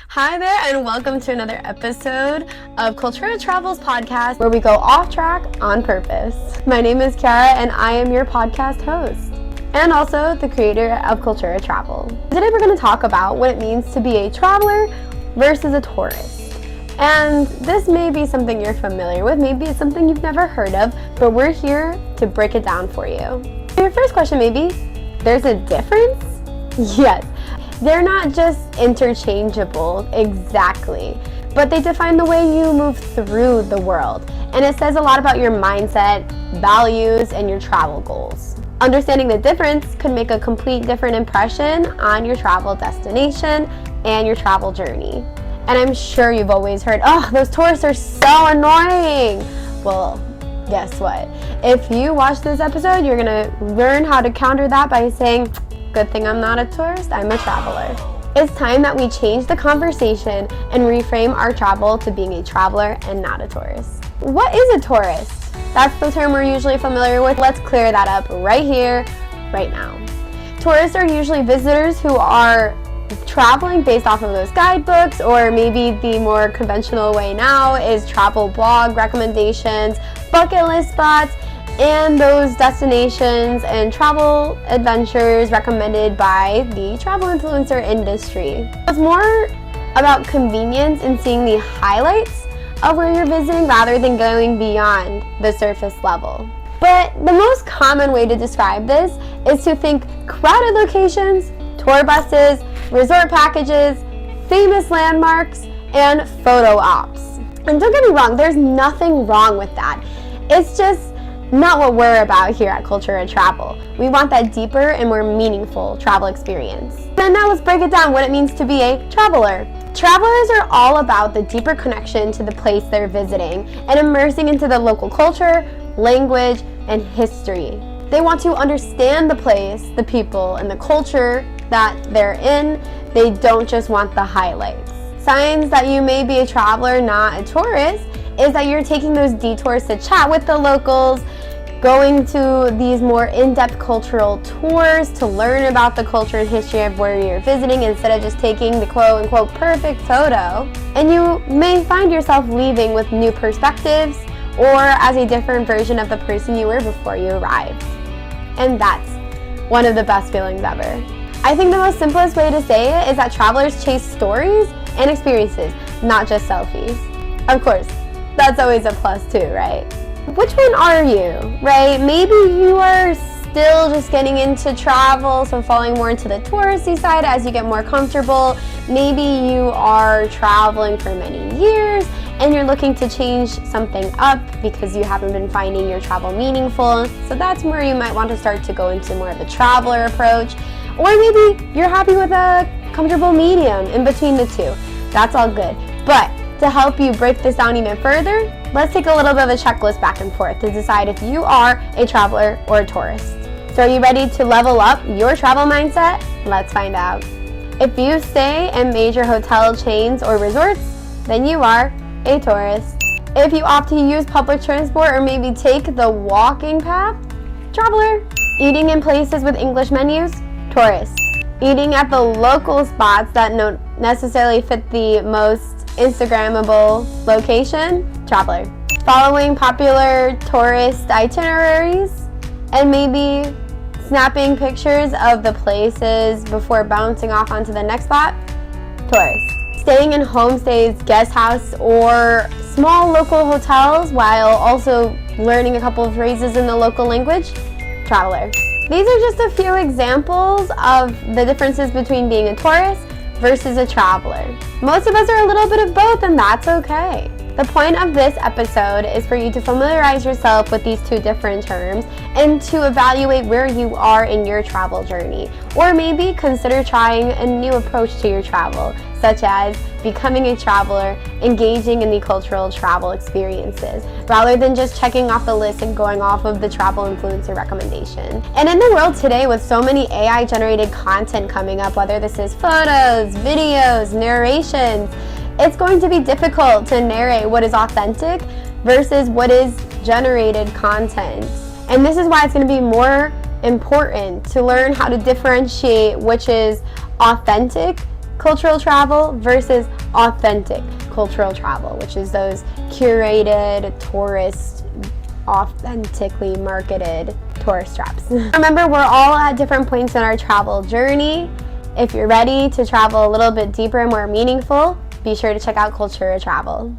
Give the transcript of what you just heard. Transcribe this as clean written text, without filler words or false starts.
Hi there, and welcome to another episode of Kultura Travel's podcast, where we go off track on purpose. My name is Kiara, and I am your podcast host, and also the creator of Kultura Travel. Today we're going to talk about what it means to be a traveler versus a tourist. And this may be something you're familiar with, maybe it's something you've never heard of, but we're here to break it down for you. Your first question may be, there's a difference? Yes. They're not just interchangeable exactly, but they define the way you move through the world. And it says a lot about your mindset, values, and your travel goals. Understanding the difference could make a complete different impression on your travel destination and your travel journey. And I'm sure you've always heard, oh, those tourists are so annoying. Well, guess what? If you watch this episode, you're gonna learn how to counter that by saying, good thing I'm not a tourist, I'm a traveler. It's time that we change the conversation and reframe our travel to being a traveler and not a tourist. What is a tourist? That's the term we're usually familiar with. Let's clear that up right here, right now. Tourists are usually visitors who are traveling based off of those guidebooks, or maybe the more conventional way now is travel blog recommendations, bucket list spots, and those destinations and travel adventures recommended by the travel influencer industry. It's more about convenience and seeing the highlights of where you're visiting rather than going beyond the surface level. But the most common way to describe this is to think crowded locations, tour buses, resort packages, famous landmarks, and photo ops. And don't get me wrong, there's nothing wrong with that. It's just not what we're about here at Kultura Travel. We want that deeper and more meaningful travel experience. And now let's break it down what it means to be a traveler. Travelers are all about the deeper connection to the place they're visiting and immersing into the local culture, language, and history. They want to understand the place, the people, and the culture that they're in. They don't just want the highlights. Signs that you may be a traveler, not a tourist, is that you're taking those detours to chat with the locals, going to these more in-depth cultural tours to learn about the culture and history of where you're visiting instead of just taking the quote-unquote perfect photo. And you may find yourself leaving with new perspectives or as a different version of the person you were before you arrived. And that's one of the best feelings ever. I think the most simplest way to say it is that travelers chase stories and experiences, not just selfies. Of course, that's always a plus too, right? Which one are you, right? Maybe you are still just getting into travel, so falling more into the touristy side as you get more comfortable. Maybe you are traveling for many years and you're looking to change something up because you haven't been finding your travel meaningful. So that's where you might want to start to go into more of the traveler approach. Or maybe you're happy with a comfortable medium in between the two. That's all good. But to help you break this down even further, let's take a little bit of a checklist back and forth to decide if you are a traveler or a tourist. So are you ready to level up your travel mindset? Let's find out. If you stay in major hotel chains or resorts, then you are a tourist. If you opt to use public transport or maybe take the walking path, traveler. Eating in places with English menus, tourist. Eating at the local spots that don't necessarily fit the most Instagrammable location, traveler. Following popular tourist itineraries and maybe snapping pictures of the places before bouncing off onto the next spot, tourist. Staying in homestays, guest house, or small local hotels while also learning a couple of phrases in the local language, traveler. These are just a few examples of the differences between being a tourist versus a traveler. Most of us are a little bit of both, and that's okay. The point of this episode is for you to familiarize yourself with these two different terms and to evaluate where you are in your travel journey, or maybe consider trying a new approach to your travel, such as becoming a traveler, engaging in the cultural travel experiences, rather than just checking off the list and going off of the travel influencer recommendation. And in the world today, with so many AI-generated content coming up, whether this is photos, videos, narrations, it's going to be difficult to narrate what is authentic versus what is generated content. And this is why it's going to be more important to learn how to differentiate which is authentic cultural travel versus authentic cultural travel, which is those curated, tourist, authentically marketed tourist traps. Remember, we're all at different points in our travel journey. If you're ready to travel a little bit deeper and more meaningful, be sure to check out Kultura Travel.